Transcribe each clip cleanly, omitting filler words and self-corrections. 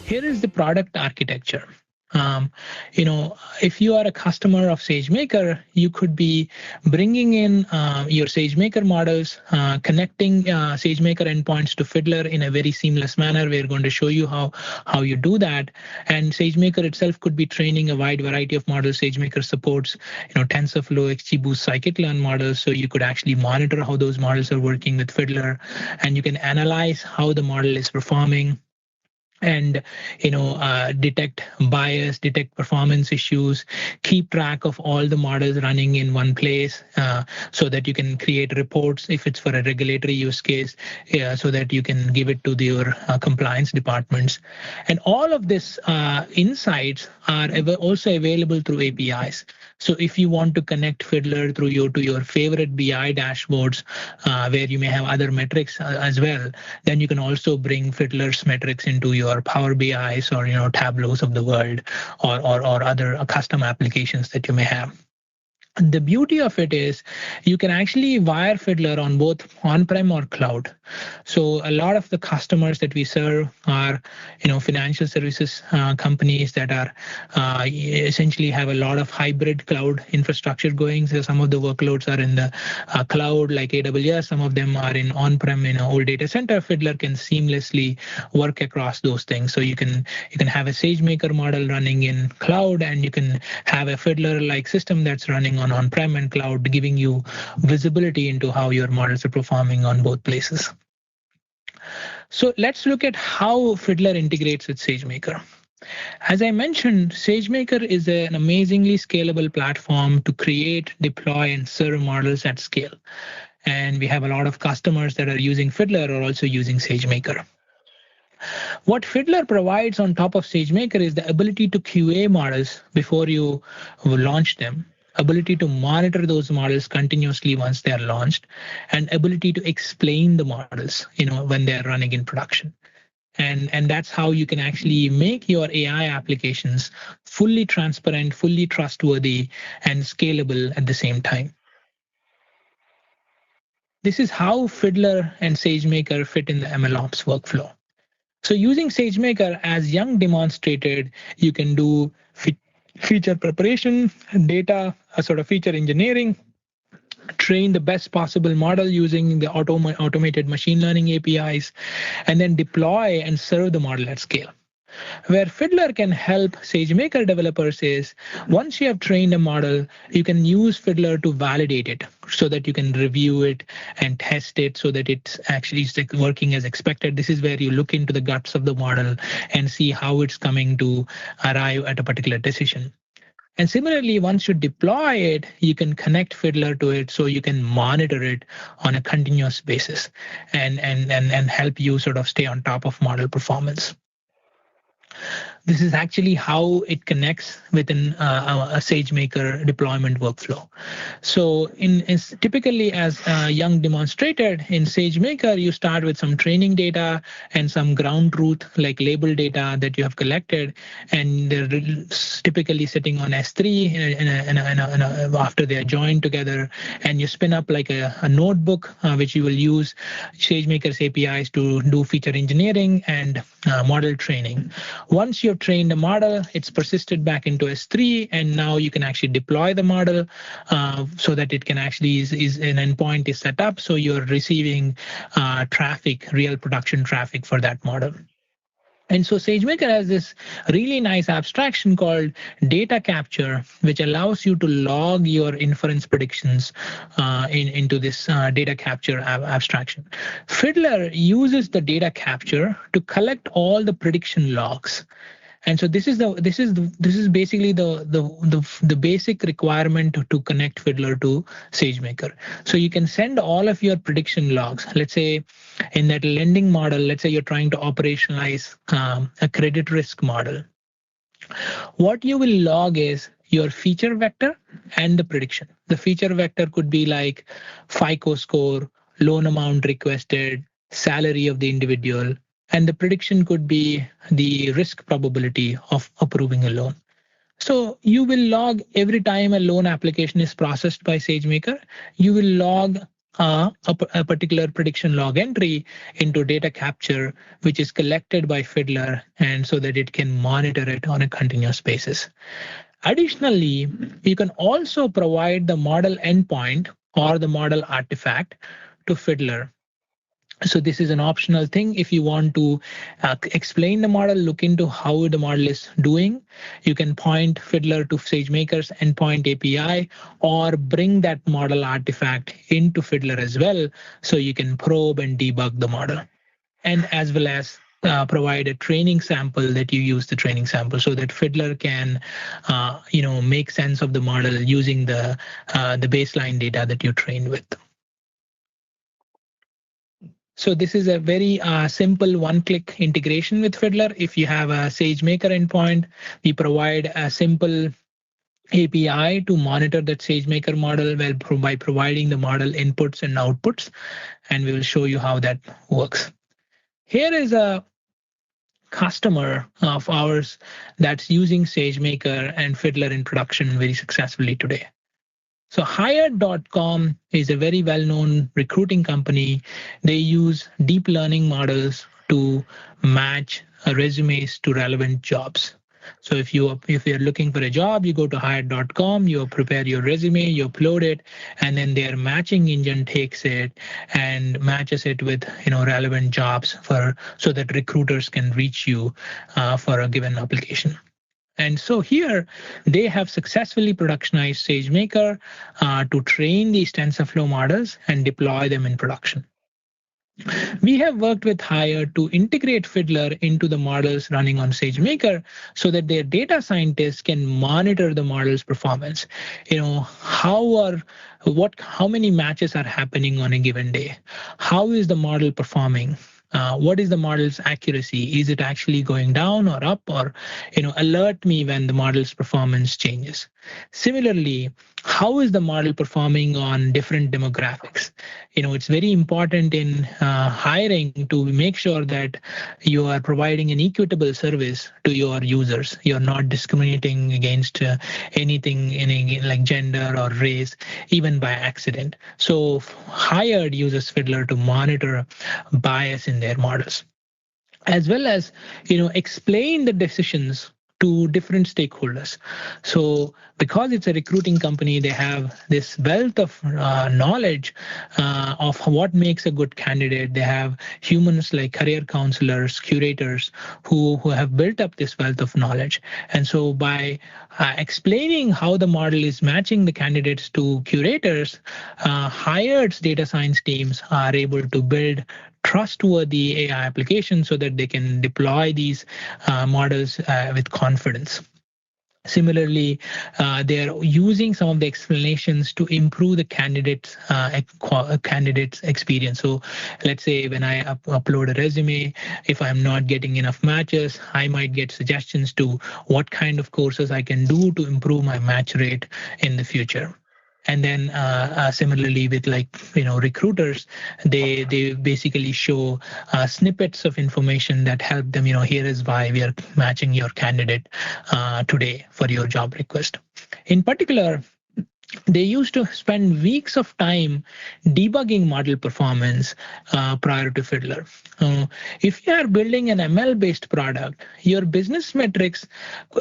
Here is the product architecture. Um, if you are a customer of SageMaker, you could be bringing in your SageMaker models, connecting SageMaker endpoints to Fiddler in a very seamless manner. We're going to show you how you do that. And SageMaker itself could be training a wide variety of models. SageMaker supports, TensorFlow, XGBoost, scikit-learn models, so you could actually monitor how those models are working with Fiddler, and you can analyze how the model is performing and detect bias, detect performance issues, keep track of all the models running in one place, so that you can create reports if it's for a regulatory use case, so that you can give it to your compliance departments. And all of this insights are also available through APIs. So if you want to connect Fiddler to your favorite BI dashboards, where you may have other metrics as well, then you can also bring Fiddler's metrics into your Power BIs or Tableaus of the world, or other custom applications that you may have. The beauty of it is you can actually wire Fiddler on both on-prem or cloud. So a lot of the customers that we serve are, financial services companies that are essentially have a lot of hybrid cloud infrastructure going. So some of the workloads are in the cloud like AWS. Some of them are in on-prem in an old data center. Fiddler can seamlessly work across those things. So you can have a SageMaker model running in cloud, and you can have a Fiddler-like system that's running on-prem and cloud, giving you visibility into how your models are performing on both places. So let's look at how Fiddler integrates with SageMaker. As I mentioned, SageMaker is an amazingly scalable platform to create, deploy, and serve models at scale. And we have a lot of customers that are using Fiddler or also using SageMaker. What Fiddler provides on top of SageMaker is the ability to QA models before you launch them, ability to monitor those models continuously once they are launched, and ability to explain the models, when they're running in production. And that's how you can actually make your AI applications fully transparent, fully trustworthy, and scalable at the same time. This is how Fiddler and SageMaker fit in the MLOps workflow. So using SageMaker, as Young demonstrated, you can do feature preparation, data, sort of feature engineering, train the best possible model using the automated machine learning APIs, and then deploy and serve the model at scale. Where Fiddler can help SageMaker developers is once you have trained a model, you can use Fiddler to validate it so that you can review it and test it so that it's actually working as expected. This is where you look into the guts of the model and see how it's coming to arrive at a particular decision. And similarly, once you deploy it, you can connect Fiddler to it so you can monitor it on a continuous basis and help you sort of stay on top of model performance. This is actually how it connects within a SageMaker deployment workflow. So typically, as Young demonstrated, in SageMaker, you start with some training data and some ground truth like label data that you have collected, and they're typically sitting on S3 after they are joined together, and you spin up like a notebook, which you will use SageMaker's APIs to do feature engineering and model training. Once you've trained a model, it's persisted back into S3, and now you can actually deploy the model so that it can actually is an endpoint is set up, so you're receiving traffic, real production traffic for that model. And so SageMaker has this really nice abstraction called data capture, which allows you to log your inference predictions into this data capture abstraction. Fiddler uses the data capture to collect all the prediction logs. And so this is basically the basic requirement to connect Fiddler to SageMaker. So you can send all of your prediction logs. Let's say in that lending model, let's say you're trying to operationalize a credit risk model. What you will log is your feature vector and the prediction. The feature vector could be like FICO score, loan amount requested, salary of the individual, and the prediction could be the risk probability of approving a loan. So you will log every time a loan application is processed by SageMaker, you will log a particular prediction log entry into data capture, which is collected by Fiddler, and so that it can monitor it on a continuous basis. Additionally, you can also provide the model endpoint or the model artifact to Fiddler. So this is an optional thing. If you want to explain the model, look into how the model is doing, you can point Fiddler to SageMaker's endpoint API or bring that model artifact into Fiddler as well, so you can probe and debug the model, and as well as provide a training sample that you use the training sample so that Fiddler can, make sense of the model using the baseline data that you trained with. So this is a very simple one-click integration with Fiddler. If you have a SageMaker endpoint, we provide a simple API to monitor that SageMaker model by providing the model inputs and outputs, and we will show you how that works. Here is a customer of ours that's using SageMaker and Fiddler in production very successfully today. So Hired.com is a very well-known recruiting company. They use deep learning models to match resumes to relevant jobs. So if you're looking for a job, you go to Hired.com, you prepare your resume, you upload it, and then their matching engine takes it and matches it with relevant jobs so that recruiters can reach you for a given application. And so here they have successfully productionized SageMaker to train these TensorFlow models and deploy them in production. We have worked with Hired to integrate Fiddler into the models running on SageMaker so that their data scientists can monitor the model's performance. How many matches are happening on a given day? How is the model performing? What is the model's accuracy? Is it actually going down or up, or alert me when the model's performance changes? Similarly, how is the model performing on different demographics? It's very important in hiring to make sure that you are providing an equitable service to your users. You're not discriminating against anything like gender or race, even by accident. So Hired uses Fiddler to monitor bias in their models, as well as explain the decisions to different stakeholders. So because it's a recruiting company, they have this wealth of knowledge of what makes a good candidate. They have humans like career counselors, curators, who have built up this wealth of knowledge. And so by explaining how the model is matching the candidates to curators, Hired's data science teams are able to build trustworthy AI applications so that they can deploy these models with confidence. Similarly, they're using some of the explanations to improve the candidate's experience. So let's say when I upload a resume, if I'm not getting enough matches, I might get suggestions to what kind of courses I can do to improve my match rate in the future. And then similarly with recruiters, they basically show snippets of information that help them, here is why we are matching your candidate today for your job request. In particular, they used to spend weeks of time debugging model performance prior to Fiddler. If you are building an ML-based product, your business metrics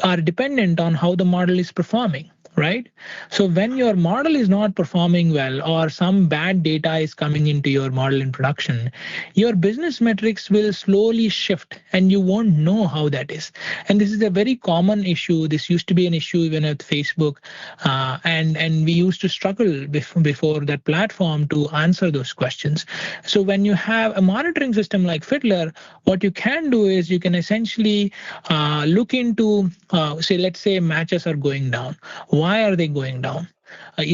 are dependent on how the model is performing. Right? So when your model is not performing well or some bad data is coming into your model in production, your business metrics will slowly shift and you won't know how that is. And this is a very common issue. This used to be an issue even at Facebook. And we used to struggle before that platform to answer those questions. So when you have a monitoring system like Fiddler, what you can do is you can essentially look into, let's say matches are going down. Why are they going down? Are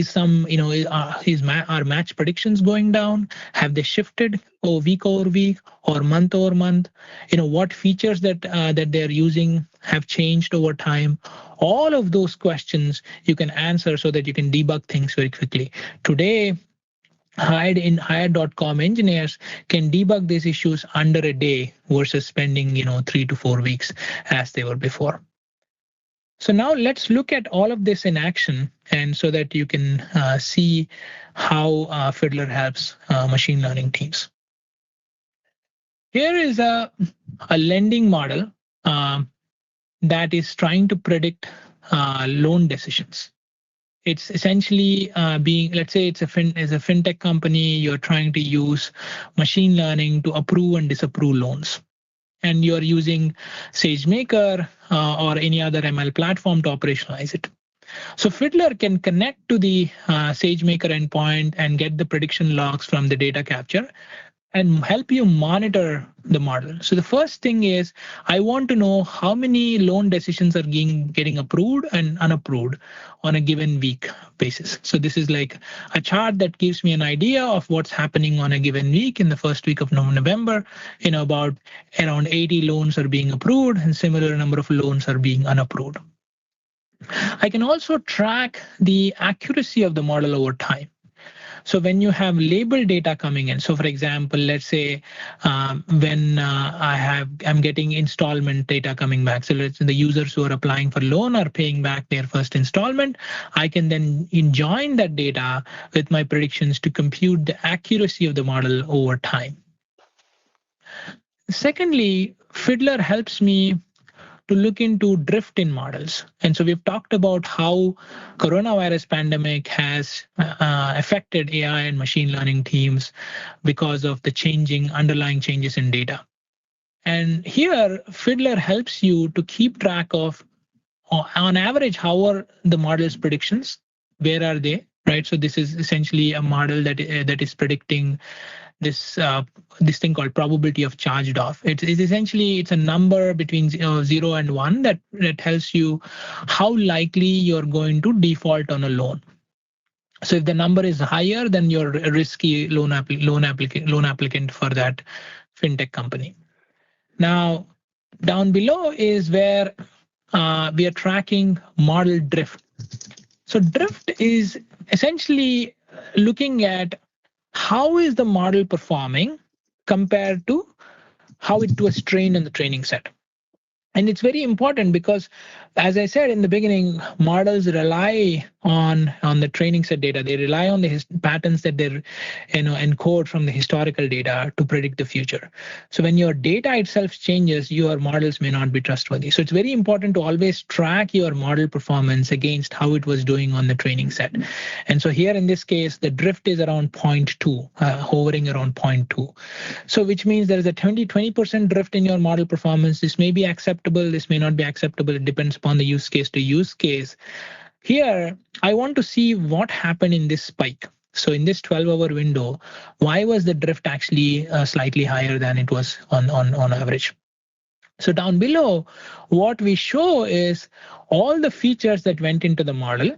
match predictions going down? Have they shifted week over week or month over month? What features that they're using have changed over time? All of those questions you can answer so that you can debug things very quickly. Today, Hired.com engineers can debug these issues under a day versus spending 3 to 4 weeks as they were before. So now let's look at all of this in action, and so that you can see how Fiddler helps machine learning teams. Here is a lending model that is trying to predict loan decisions. It's essentially let's say it's as a fintech company, you're trying to use machine learning to approve and disapprove loans. And you're using SageMaker or any other ML platform to operationalize it. So Fiddler can connect to the SageMaker endpoint and get the prediction logs from the data capture and help you monitor the model. So the first thing is, I want to know how many loan decisions are getting approved and unapproved on a given week basis. So this is like a chart that gives me an idea of what's happening on a given week. In the first week of November, about around 80 loans are being approved and similar number of loans are being unapproved. I can also track the accuracy of the model over time. So when you have labeled data coming in, so for example, let's say when I'm getting installment data coming back. So let's say the users who are applying for loan are paying back their first installment. I can then join that data with my predictions to compute the accuracy of the model over time. Secondly, Fiddler helps me to look into drift in models. And so we've talked about how coronavirus pandemic has affected AI and machine learning teams because of the underlying changes in data. And here, Fiddler helps you to keep track of, on average, how are the model's predictions? Where are they? Right. So this is essentially a model that is predicting this thing called probability of charged off. It's a number between 0 and 1 that tells you how likely you're going to default on a loan. So if the number is higher, then you're a risky loan applicant for that fintech company. Now, down below is where we are tracking model drift. So drift is essentially looking at how is the model performing compared to how it was trained in the training set. And it's very important because, as I said in the beginning, models rely on the training set data. They rely on the patterns that they encode from the historical data to predict the future. So when your data itself changes, your models may not be trustworthy. So it's very important to always track your model performance against how it was doing on the training set. And so here in this case, the drift is around 0.2, hovering around 0.2. So which means there is a 20% drift in your model performance. This may be acceptable. This may not be acceptable. It depends upon the use case to use case. Here, I want to see what happened in this spike. So in this 12-hour window, why was the drift actually slightly higher than it was on average? So down below, what we show is all the features that went into the model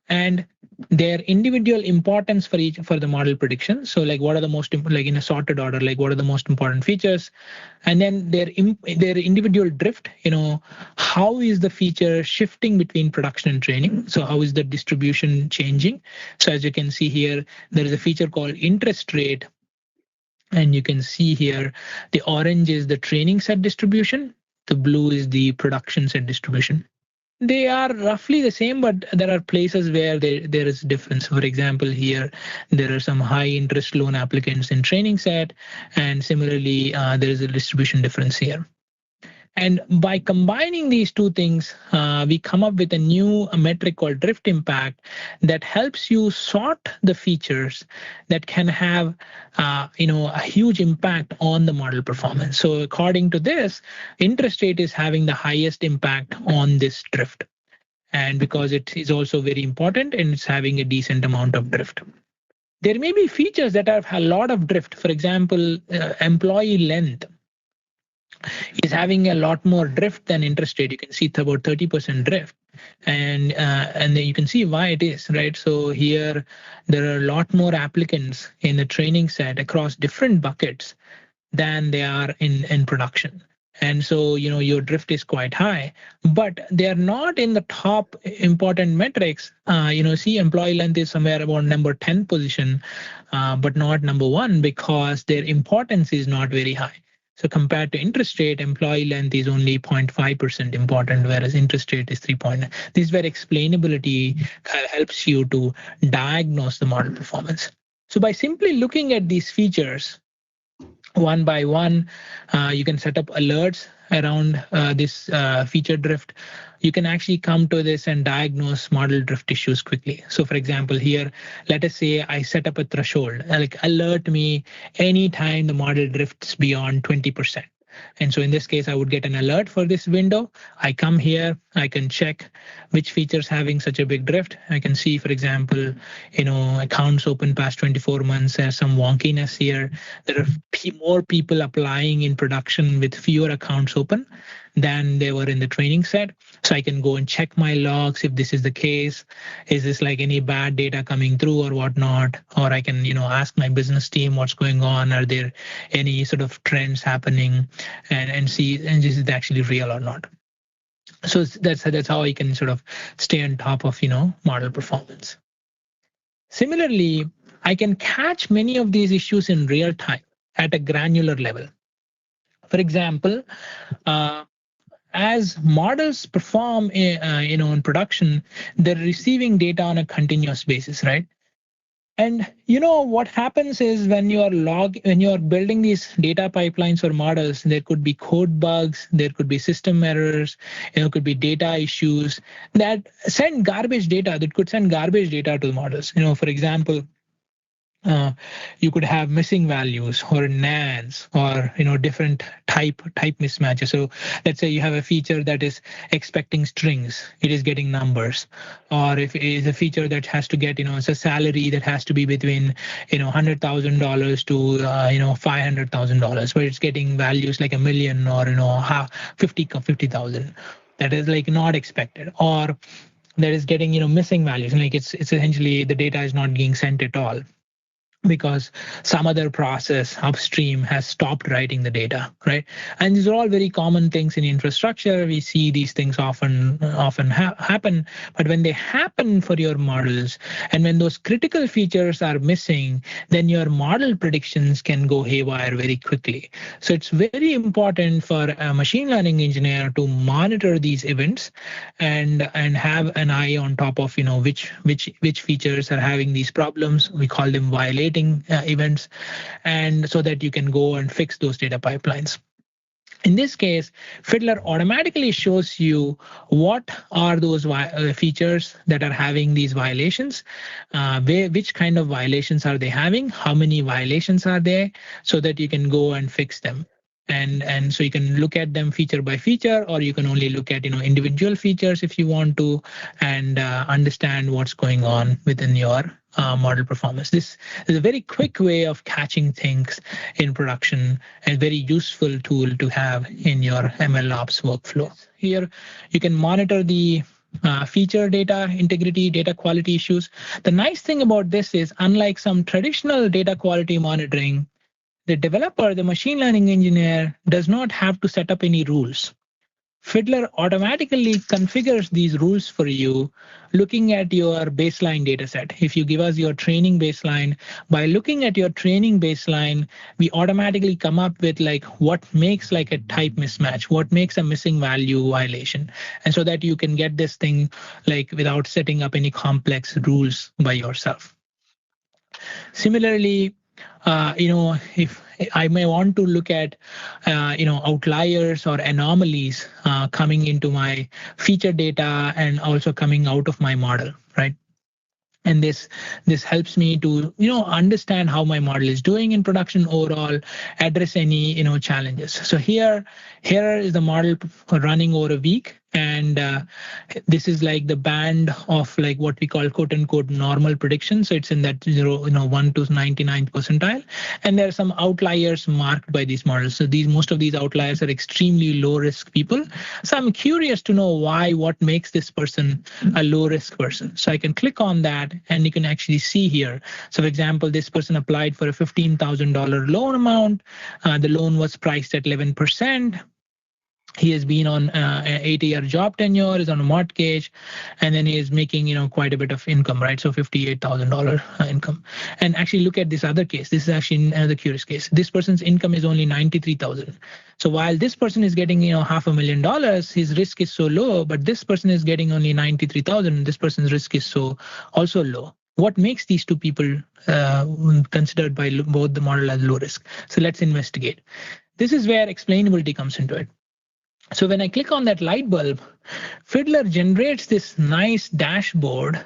and their individual importance for the model prediction. So like what are the most like in a sorted order, like what are the most important features, and then their individual drift, how is the feature shifting between production and training? So how is the distribution changing? So as you can see here, there is a feature called interest rate. And you can see here, the orange is the training set distribution. The blue is the production set distribution. They are roughly the same, but there are places where there is difference. For example, here, there are some high interest loan applicants in training set, and similarly, there is a distribution difference here. And by combining these two things, we come up with a new metric called drift impact that helps you sort the features that can have a huge impact on the model performance. So according to this, interest rate is having the highest impact on this drift. And because it is also very important and it's having a decent amount of drift. There may be features that have a lot of drift. For example, employee length is having a lot more drift than interest rate. You can see it's about 30% drift, and then you can see why it is, right? So here there are a lot more applicants in the training set across different buckets than they are in production. And so, your drift is quite high, but they're not in the top important metrics. See, employee length is somewhere about number 10 position, but not number 1 because their importance is not very high. So compared to interest rate, employee length is only 0.5% important, whereas interest rate is 3. This is where explainability helps you to diagnose the model performance. So by simply looking at these features one by one, you can set up alerts around this feature drift. You can actually come to this and diagnose model drift issues quickly. So for example, here, let us say I set up a threshold, like alert me anytime the model drifts beyond 20%. And so in this case, I would get an alert for this window. I come here, I can check which features having such a big drift. I can see, for example, accounts open past 24 months, there's some wonkiness here. There are more people applying in production with fewer accounts open than they were in the training set. So I can go and check my logs if this is the case. Is this like any bad data coming through or whatnot? Or I can, ask my business team what's going on. Are there any sort of trends happening and see, and is it actually real or not? So that's how I can sort of stay on top of, model performance. Similarly, I can catch many of these issues in real time at a granular level. For example, as models perform, in production, they're receiving data on a continuous basis, right? And what happens is when you're building these data pipelines or models, there could be code bugs, there could be system errors, could be data issues that could send garbage data to the models. For example, you could have missing values or nans or different type mismatches. So let's say you have a feature that is expecting strings, it is getting numbers. Or if it is a feature that has to get it's a salary that has to be between $100,000 to $500,000, where it's getting values like 1 million or 50,000 that is like not expected, or that is getting missing values, and like it's essentially the data is not being sent at all because some other process upstream has stopped writing the data, right? And these are all very common things in infrastructure. We see these things often happen, but when they happen for your models and when those critical features are missing, then your model predictions can go haywire very quickly. So it's very important for a machine learning engineer to monitor these events and have an eye on top of which features are having these problems. We call them violating events, and so that you can go and fix those data pipelines. In this case, Fiddler automatically shows you what are those features that are having these violations, which kind of violations are they having, how many violations are there, so that you can go and fix them. And so you can look at them feature by feature, or you can only look at individual features if you want to, and understand what's going on within your model performance. This is a very quick way of catching things in production, and very useful tool to have in your MLOps workflow. Here you can monitor the feature data integrity, data quality issues. The nice thing about this is, unlike some traditional data quality monitoring, the developer, the machine learning engineer, does not have to set up any rules. Fiddler automatically configures these rules for you looking at your baseline data set. If you give us your training baseline, by looking at your training baseline, we automatically come up with like what makes like a type mismatch, what makes a missing value violation. And so that you can get this thing like without setting up any complex rules by yourself. Similarly, if I may want to look at, outliers or anomalies coming into my feature data and also coming out of my model, right? And this helps me to understand how my model is doing in production overall, address any challenges. So here is the model running over a week, and this is like the band of like what we call quote unquote normal prediction. So it's in that 1 to 99th percentile, and there are some outliers marked by these models. So most of these outliers are extremely low risk people. So I'm curious to know what makes this person a low risk person. So I can click on that, and you can actually see here. So for example, this person applied for a $15,000 loan amount. The loan was priced at 11%. He has been on an 8-year job tenure, is on a mortgage, and then he is making, quite a bit of income, right? So $58,000 income. And actually look at this other case. This is actually another curious case. This person's income is only 93,000. So while this person is getting, $500,000, his risk is so low, but this person is getting only 93,000. This person's risk is so also low. What makes these two people considered by both the model as low risk? So let's investigate. This is where explainability comes into it. So when I click on that light bulb, Fiddler generates this nice dashboard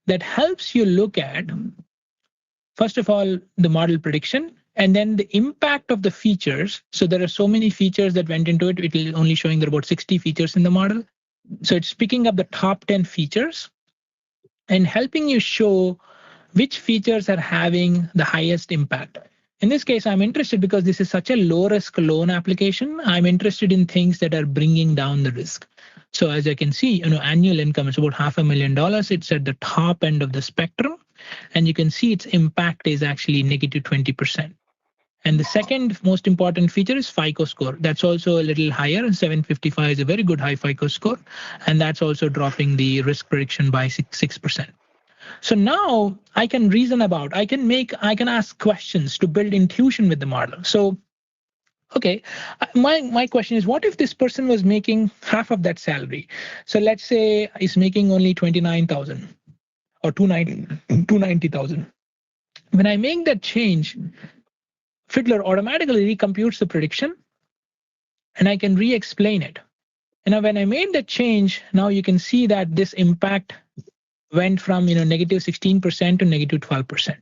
that helps you look at, first of all, the model prediction, and then the impact of the features. So there are so many features that went into it. It is only showing there are about 60 features in the model. So it's picking up the top 10 features and helping you show which features are having the highest impact. In this case, I'm interested because this is such a low risk loan application. I'm interested in things that are bringing down the risk. So as I can see, annual income is about $500,000. It's at the top end of the spectrum. And you can see its impact is actually negative 20%. And the second most important feature is FICO score. That's also a little higher. 755 is a very good high FICO score. And that's also dropping the risk prediction by 6%. So now I can reason about, I can ask questions to build intuition with the model. So, okay, my question is, what if this person was making half of that salary? So let's say he's making only 29,000 or 290,000. When I make that change, Fiddler automatically recomputes the prediction and I can re-explain it. And now when I made that change, now you can see that this impact went from negative 16% to negative 12%.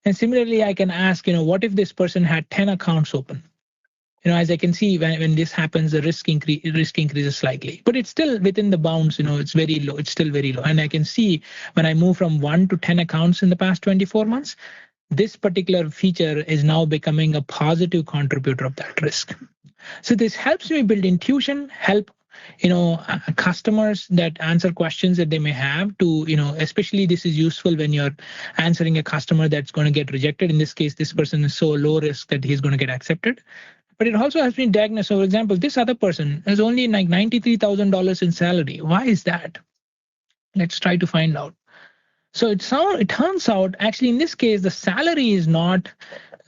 And similarly, I can ask, what if this person had 10 accounts open? As I can see, when this happens, the risk increases slightly, but it's still within the bounds. It's very low. It's still very low. And I can see when I move from 1 to 10 accounts in the past 24 months, this particular feature is now becoming a positive contributor of that risk. So this helps me build intuition, help customers that answer questions that they may have to, especially this is useful when you're answering a customer that's going to get rejected. In this case, this person is so low risk that he's going to get accepted. But it also helps me diagnose. So for example, this other person has only like $93,000 in salary. Why is that? Let's try to find out. So it turns out actually in this case, the salary is not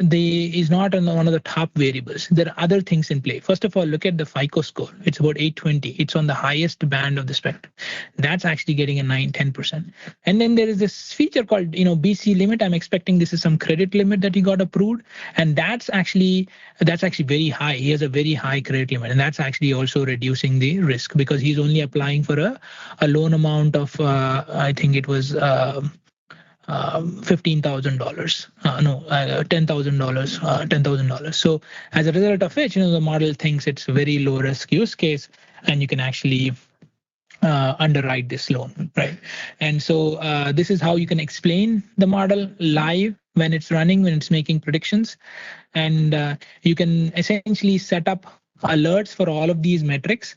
on one of the top variables. There are other things in play. First of all, look at the FICO score. It's about 820. It's on the highest band of the spectrum. That's actually getting a 10%. And then there is this feature called, BC limit. I'm expecting this is some credit limit that he got approved. And that's actually very high. He has a very high credit limit. And that's actually also reducing the risk because he's only applying for a loan amount of, I think it was, $15,000, $10,000. So as a result of which, the model thinks it's a very low risk use case, and you can actually underwrite this loan, right? And so this is how you can explain the model live when it's running, when it's making predictions, and you can essentially set up alerts for all of these metrics.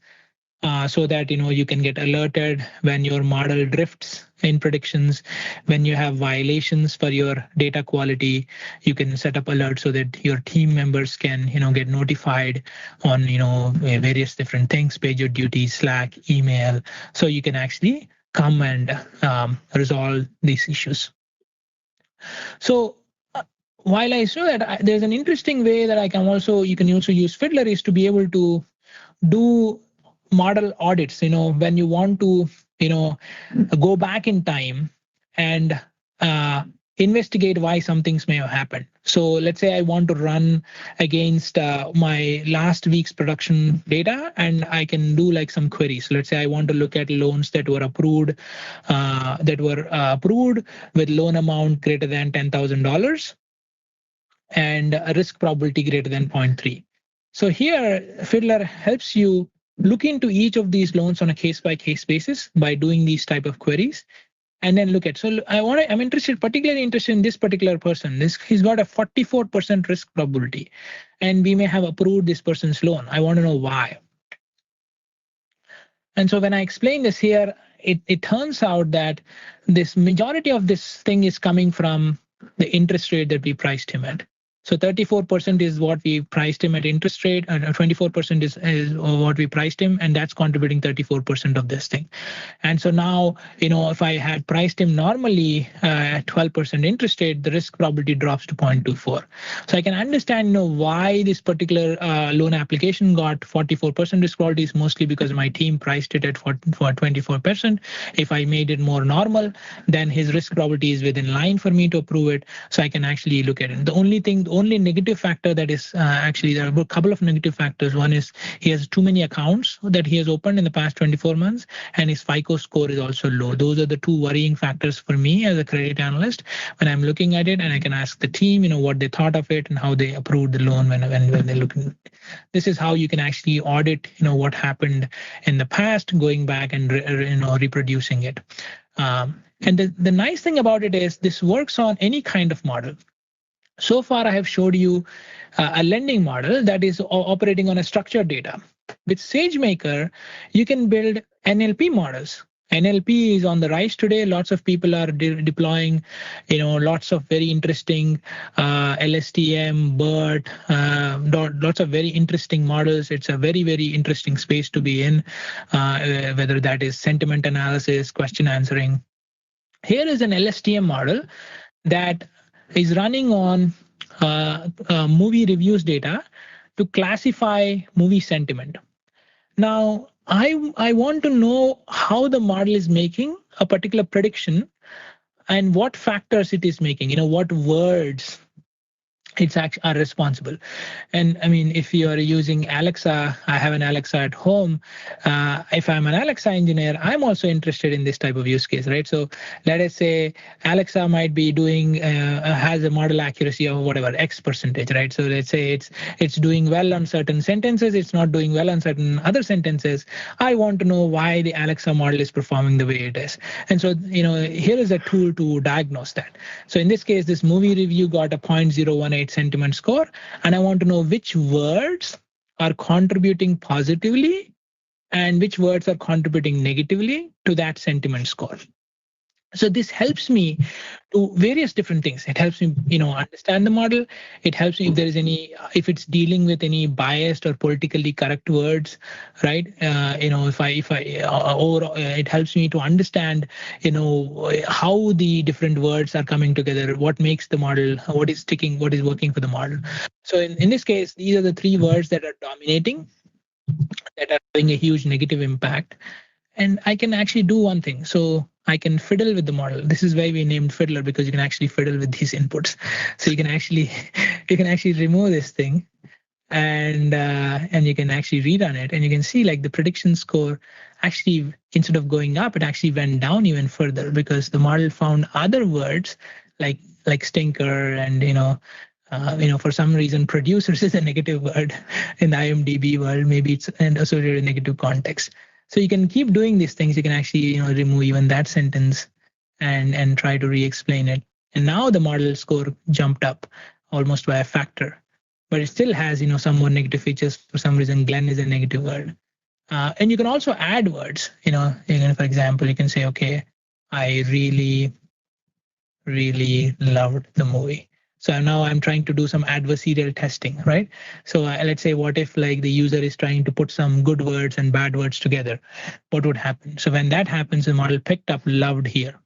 So that you can get alerted when your model drifts in predictions, when you have violations for your data quality. You can set up alerts so that your team members can get notified on various different things, PagerDuty, Slack, email, so you can actually come and resolve these issues. So while I show that, there's an interesting way that you can also use Fiddler is to be able to do model audits, when you want to, go back in time and investigate why some things may have happened. So let's say I want to run against my last week's production data, and I can do like some queries. Let's say I want to look at loans that were approved, with loan amount greater than $10,000 and a risk probability greater than 0.3. So here, Fiddler helps you look into each of these loans on a case-by-case basis by doing these type of queries, and then look at. So I'm particularly interested in this particular person. He's got a 44% risk probability, and we may have approved this person's loan. I want to know why. And so when I explain this here, it turns out that this majority of this thing is coming from the interest rate that we priced him at. So 34% is what we priced him at interest rate, and 24% is what we priced him, and that's contributing 34% of this thing. And so now, if I had priced him normally at 12% interest rate, the risk probability drops to 0.24. So I can understand, why this particular loan application got 44% risk probability is mostly because my team priced it at for 24%. If I made it more normal, then his risk probability is within line for me to approve it. So I can actually look at it. The only negative factor that is actually, there are a couple of negative factors. One is he has too many accounts that he has opened in the past 24 months, and his FICO score is also low. Those are the two worrying factors for me as a credit analyst when I'm looking at it, and I can ask the team, what they thought of it and how they approved the loan when they look. This is how you can actually audit, what happened in the past, going back and reproducing it. And the nice thing about it is this works on any kind of model. So far, I have showed you a lending model that is operating on a structured data. With SageMaker, you can build NLP models. NLP is on the rise today. Lots of people are deploying, lots of very interesting LSTM, BERT, lots of very interesting models. It's a very, very interesting space to be in, whether that is sentiment analysis, question answering. Here is an LSTM model that is running on movie reviews data to classify movie sentiment. Now, I want to know how the model is making a particular prediction and what factors it is making, what words it's actually are responsible. And I mean, if you are using Alexa, I have an Alexa at home. If I'm an Alexa engineer, I'm also interested in this type of use case, right? So let us say Alexa might be doing, has a model accuracy of whatever, X percentage, right? So let's say it's doing well on certain sentences, it's not doing well on certain other sentences. I want to know why the Alexa model is performing the way it is. And so, here is a tool to diagnose that. So in this case, this movie review got a 0.018 sentiment score, and I want to know which words are contributing positively and which words are contributing negatively to that sentiment score. So this helps me do various different things. It helps me, understand the model. It helps me if it's dealing with any biased or politically correct words, right? It helps me to understand, how the different words are coming together, what makes the model, what is sticking, what is working for the model. So in this case, these are the three words that are dominating, that are having a huge negative impact. And I can actually do one thing. So I can fiddle with the model. This is why we named Fiddler, because you can actually fiddle with these inputs. So you can actually remove this thing, and you can actually rerun it, and you can see like the prediction score actually, instead of going up, it actually went down even further because the model found other words like stinker and for some reason producers is a negative word in the IMDb world. Maybe it's an associated negative context. So you can keep doing these things. You can actually remove even that sentence and try to re-explain it. And now the model score jumped up almost by a factor, but it still has some more negative features. For some reason, Glenn is a negative word. And you can also add words. For example, you can say, okay, I really, really loved the movie. So now I'm trying to do some adversarial testing, right? So let's say, what if like the user is trying to put some good words and bad words together? What would happen? So when that happens, the model picked up loved here.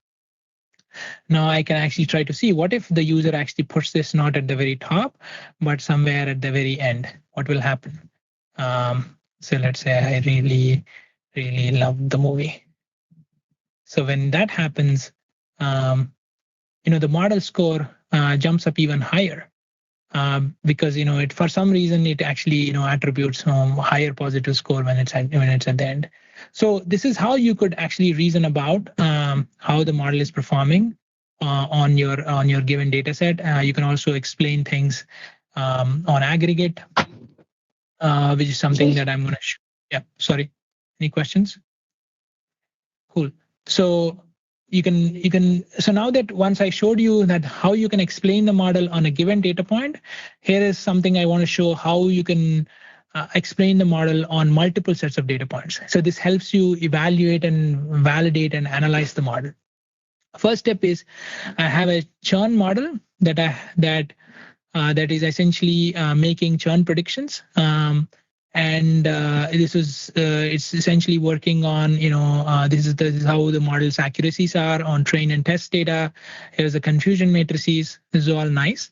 Now I can actually try to see what if the user actually puts this not at the very top, but somewhere at the very end, what will happen? So let's say I really, really loved the movie. So when that happens, the model score jumps up even higher because it for some reason it actually attributes higher positive score when it's at the end. So this is how you could actually reason about how the model is performing on your given data set. You can also explain things on aggregate, which is something that I'm going to show. Yeah, sorry. Any questions? Cool. So so now that once I showed you that how you can explain the model on a given data point, here is something I want to show how you can explain the model on multiple sets of data points. So this helps you evaluate and validate and analyze the model. First step is I have a churn model that that is essentially making churn predictions. And this is it's essentially working on, this is how the model's accuracies are on train and test data. Here's the confusion matrices. This is all nice.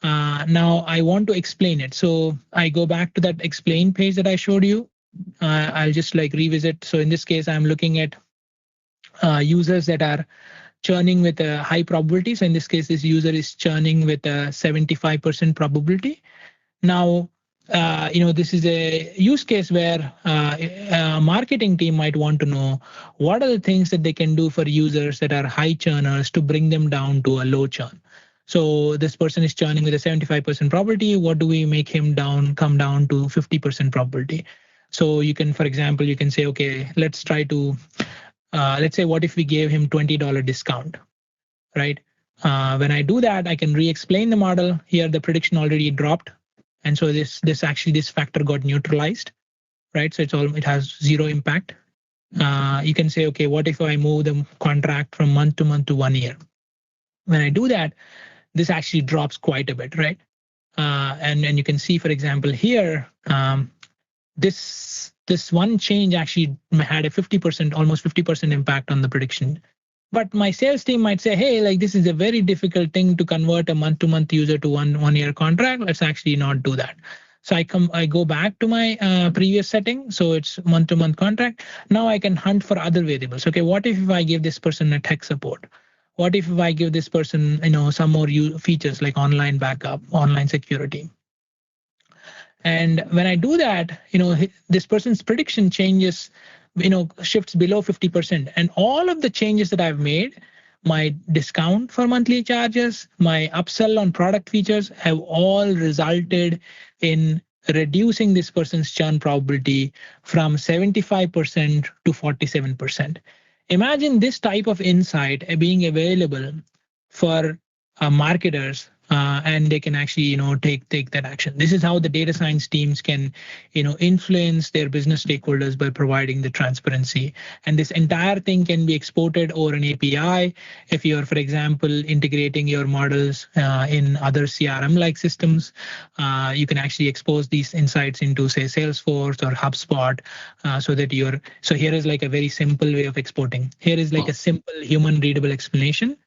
Now I want to explain it. So I go back to that explain page that I showed you. I'll just like revisit. So in this case, I'm looking at users that are churning with a high probability. So in this case, this user is churning with a 75% probability. Now, this is a use case where a marketing team might want to know what are the things that they can do for users that are high churners to bring them down to a low churn. So this person is churning with a 75% probability. What do we make him come down to 50% probability? So you can, for example, you can say, okay, let's try to, let's say, what if we gave him $20 discount, right? When I do that, I can re-explain the model. Here, the prediction already dropped. And so this factor got neutralized, right? So it has zero impact. You can say, okay, what if I move the contract from month to month to 1 year? When I do that, this actually drops quite a bit, right? And you can see, for example, here, this one change actually had a 50%, almost 50% impact on the prediction. But my sales team might say, hey, like this is a very difficult thing to convert a month-to-month user to one year contract. Let's actually not do that. So I go back to my previous setting. So it's month-to-month contract. Now I can hunt for other variables. Okay, what if I give this person a tech support? What if I give this person, some more features like online backup, online security? And when I do that, this person's prediction changes, shifts below 50%. And all of the changes that I've made, my discount for monthly charges, my upsell on product features have all resulted in reducing this person's churn probability from 75% to 47%. Imagine this type of insight being available for marketers, and they can actually, take that action. This is how the data science teams can, influence their business stakeholders by providing the transparency. And this entire thing can be exported over an API. If you're, for example, integrating your models in other CRM-like systems, you can actually expose these insights into, say, Salesforce or HubSpot, so here is like a very simple way of exporting. Here is like a simple human-readable explanation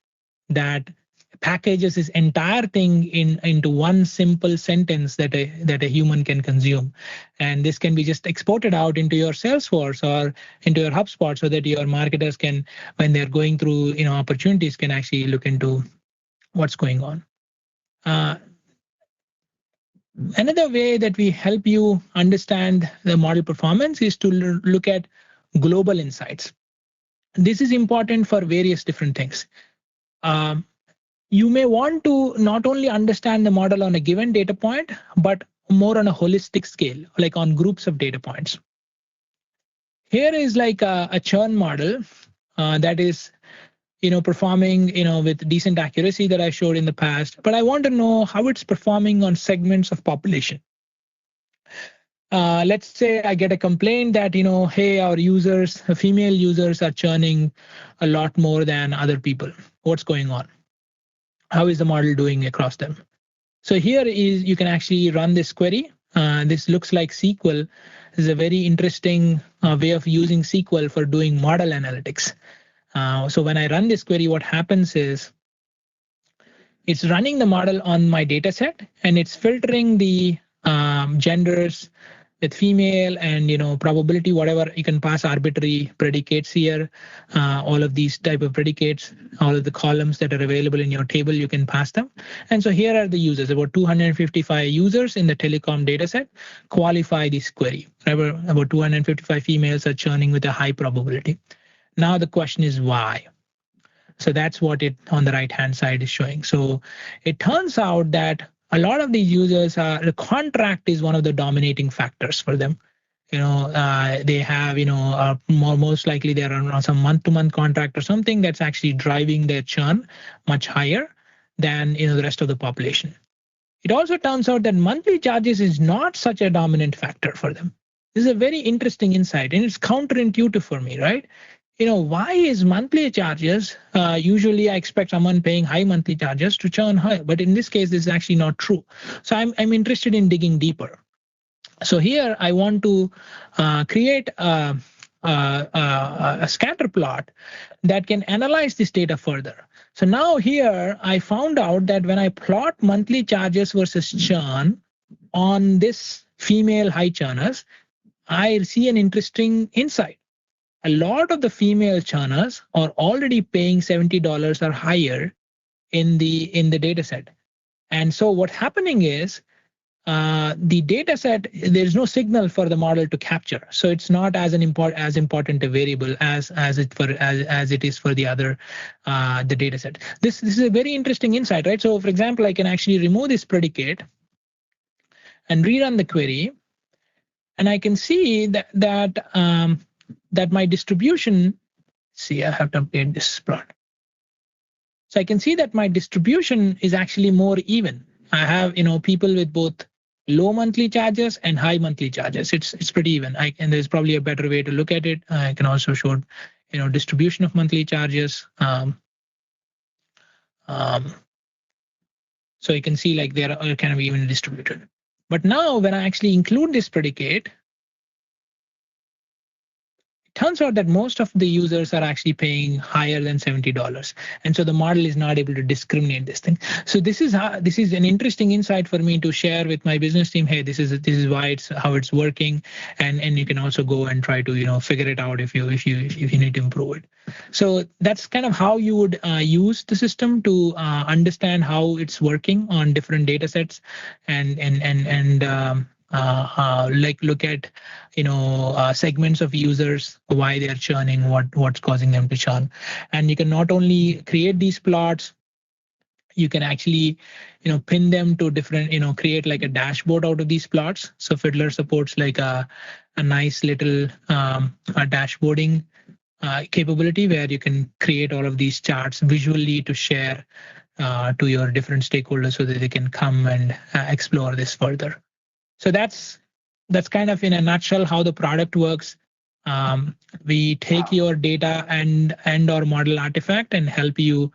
that packages this entire thing into one simple sentence that a human can consume. And this can be just exported out into your Salesforce or into your HubSpot so that your marketers can, when they're going through opportunities, can actually look into what's going on. Another way that we help you understand the model performance is to look at global insights. This is important for various different things. You may want to not only understand the model on a given data point, but more on a holistic scale, like on groups of data points. Here is like a churn model that is, performing, with decent accuracy that I showed in the past, but I want to know how it's performing on segments of population. Let's say I get a complaint that, hey, our users, female users are churning a lot more than other people. What's going on? How is the model doing across them? So here is, you can actually run this query. This looks like SQL. This is a very interesting way of using SQL for doing model analytics. So when I run this query, what happens is it's running the model on my data set, and it's filtering the genders with female and probability, whatever. You can pass arbitrary predicates here. All of these type of predicates, all of the columns that are available in your table, you can pass them. And so here are the users. About 255 users in the telecom data set qualify this query. About 255 females are churning with a high probability. Now the question is why? So that's what it on the right hand side is showing. So it turns out that a lot of these users the contract is one of the dominating factors for them. They have, most likely they're on some month-to-month contract or something that's actually driving their churn much higher than, the rest of the population. It also turns out that monthly charges is not such a dominant factor for them. This is a very interesting insight, and it's counterintuitive for me, right? why is monthly charges, usually I expect someone paying high monthly charges to churn high, but in this case, this is actually not true. So I'm interested in digging deeper. So here I want to create a scatter plot that can analyze this data further. So now here I found out that when I plot monthly charges versus churn on this female high churners, I see an interesting insight. A lot of the female churners are already paying $70 or higher in the data set. And so what's happening is the data set, there's no signal for the model to capture. So it's not as important a variable as it is for the other the data set. This is a very interesting insight, right? So for example, I can actually remove this predicate and rerun the query, and I can see that my distribution, see, I have to update this plot. So I can see that my distribution is actually more even. I have people with both low monthly charges and high monthly charges. It's pretty even. And there's probably a better way to look at it. I can also show distribution of monthly charges. So you can see like they're kind of even distributed. But now when I actually include this predicate, turns out that most of the users are actually paying higher than $70, and so the model is not able to discriminate this thing. So this is an interesting insight for me to share with my business team. Hey, this is why how it's working, and you can also go and try to figure it out if you need to improve it. So that's kind of how you would use the system to understand how it's working on different data sets, and like look at segments of users, why they're churning, what's causing them to churn. And you can not only create these plots, you can actually pin them to different, create like a dashboard out of these plots. So Fiddler supports like a nice little a dashboarding capability where you can create all of these charts visually to share to your different stakeholders so that they can come and explore this further. So that's kind of in a nutshell how the product works. We take your data and our model artifact and help you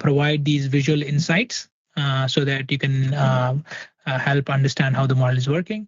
provide these visual insights so that you can help understand how the model is working.